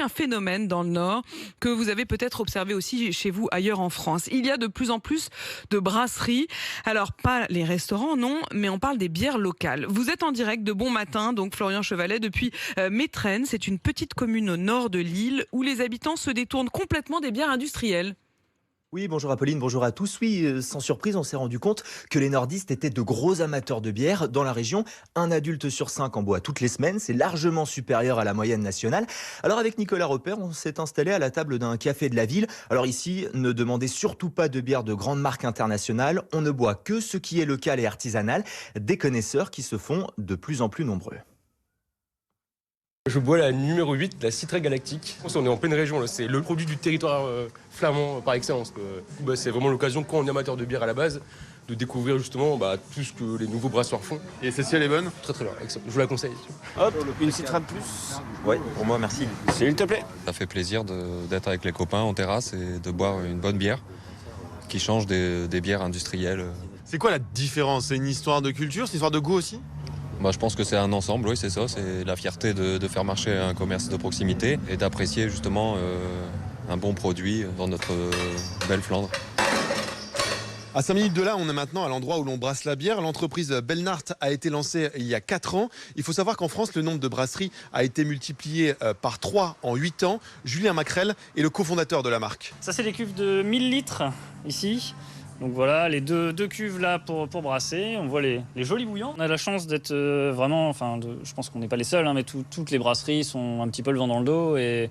un phénomène dans le Nord que vous avez peut-être observé aussi chez vous ailleurs en France. Il y a de plus en plus de brasseries. Alors, pas les restaurants, non, mais on parle des bières locales. Vous êtes en direct de Bon Matin, donc Florian Chevalet, depuis Métrenne. C'est une petite commune au nord de l'île où les habitants se détournent complètement des bières industrielles. Oui, bonjour Apolline, bonjour à tous. Oui, sans surprise, on s'est rendu compte que les nordistes étaient de gros amateurs de bière. Dans la région, un adulte sur 5 en boit toutes les semaines. C'est largement supérieur à la moyenne nationale. Alors avec Nicolas Repère, on s'est installé à la table d'un café de la ville. Alors ici, ne demandez surtout pas de bière de grande marque internationale. On ne boit que ce qui est local et artisanal. Des connaisseurs qui se font de plus en plus nombreux. Je bois la numéro 8, la Citrée Galactique. On est en pleine région, là. C'est le produit du territoire flamand par excellence. C'est vraiment l'occasion, quand on est amateur de bière à la base, de découvrir justement tout ce que les nouveaux brasseurs font. Et celle-ci, elle est bonne? Très très bien, excellent. Je vous la conseille. Hop, une Citra de plus. Ouais, pour moi, merci. S'il te plaît. Ça fait plaisir d'être avec les copains en terrasse et de boire une bonne bière qui change des bières industrielles. C'est quoi la différence? C'est une histoire de culture, c'est une histoire de goût aussi? Je pense que c'est un ensemble, oui, c'est ça. C'est la fierté de faire marcher un commerce de proximité et d'apprécier justement un bon produit dans notre belle Flandre. À 5 minutes de là, on est maintenant à l'endroit où l'on brasse la bière. L'entreprise Belnart a été lancée il y a 4 ans. Il faut savoir qu'en France, le nombre de brasseries a été multiplié par 3 en 8 ans. Julien Macrel est le cofondateur de la marque. Ça, c'est des cuves de 1000 litres ici. Donc voilà, les deux cuves là pour brasser. On voit les jolis bouillants. On a la chance d'être vraiment, je pense qu'on n'est pas les seuls, mais toutes les brasseries sont un petit peu le vent dans le dos et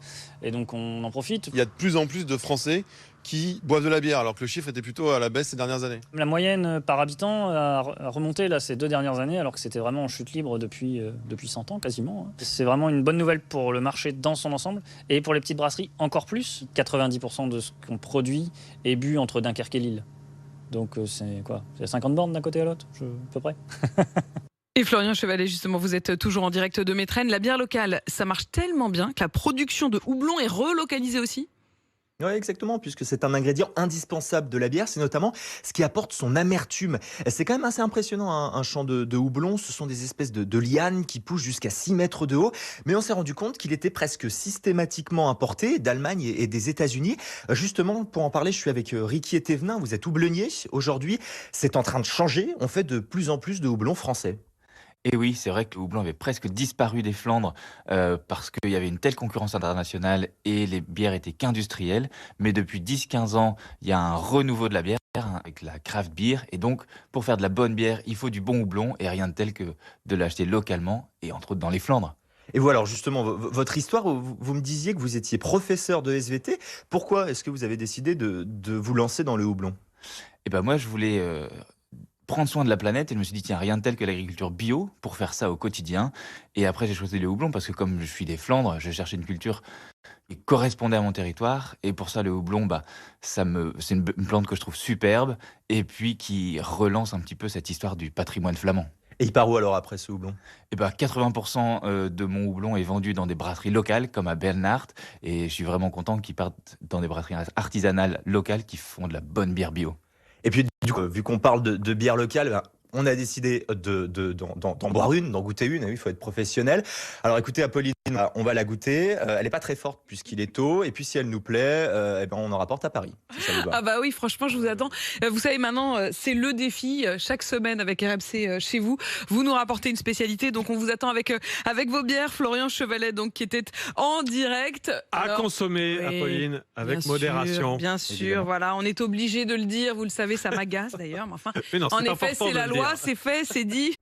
donc on en profite. Il y a de plus en plus de Français qui boivent de la bière, alors que le chiffre était plutôt à la baisse ces dernières années. La moyenne par habitant a remonté là, ces 2 dernières années, alors que c'était vraiment en chute libre depuis 100 ans quasiment. C'est vraiment une bonne nouvelle pour le marché dans son ensemble et pour les petites brasseries encore plus. 90% de ce qu'on produit est bu entre Dunkerque et Lille. Donc c'est quoi? C'est 50 bornes d'un côté à l'autre, à peu près. Et Florian Chevalet, justement, vous êtes toujours en direct de Métrenne. La bière locale, ça marche tellement bien que la production de houblon est relocalisée aussi? Oui, exactement, puisque c'est un ingrédient indispensable de la bière. C'est notamment ce qui apporte son amertume. C'est quand même assez impressionnant, un champ de houblon. Ce sont des espèces de lianes qui poussent jusqu'à 6 mètres de haut. Mais on s'est rendu compte qu'il était presque systématiquement importé d'Allemagne et des États-Unis. Justement, pour en parler, je suis avec Ricky Thévenin. Vous êtes houblonnier. Aujourd'hui, c'est en train de changer. On fait de plus en plus de houblon français. Et oui, c'est vrai que le houblon avait presque disparu des Flandres parce qu'il y avait une telle concurrence internationale et les bières étaient qu'industrielles. Mais depuis 10-15 ans, il y a un renouveau de la bière avec la craft beer. Et donc, pour faire de la bonne bière, il faut du bon houblon et rien de tel que de l'acheter localement et entre autres dans les Flandres. Et vous, alors justement, votre histoire, vous me disiez que vous étiez professeur de SVT. Pourquoi est-ce que vous avez décidé de vous lancer dans le houblon? Moi, je voulais prendre soin de la planète et je me suis dit tiens, rien de tel que l'agriculture bio pour faire ça au quotidien. Et après j'ai choisi le houblon parce que comme je suis des Flandres, je cherchais une culture qui correspondait à mon territoire et pour ça le houblon c'est une plante que je trouve superbe et puis qui relance un petit peu cette histoire du patrimoine flamand. Et il part où alors après ce houblon? 80% de mon houblon est vendu dans des brasseries locales comme à Belnart et je suis vraiment content qu'il parte dans des brasseries artisanales locales qui font de la bonne bière bio. Et puis, du coup, vu qu'on parle de bière locale, on a décidé d'en boire une, d'en goûter une. Il faut être professionnel. Alors écoutez, Apolline, on va la goûter. Elle n'est pas très forte puisqu'il est tôt. Et puis si elle nous plaît, on en rapporte à Paris. Si ça vous va. Ah bah oui, franchement, je vous attends. Vous savez, maintenant, c'est le défi. Chaque semaine avec RMC chez vous, vous nous rapportez une spécialité. Donc on vous attend avec vos bières. Florian Chevalet, donc, qui était en direct. À consommer, oui, Apolline, avec modération. Bien sûr, évidemment. voilà. On est obligé de le dire. Vous le savez, ça m'agace d'ailleurs. Mais enfin, Mais non, en effet, c'est la loi, c'est fait, c'est dit.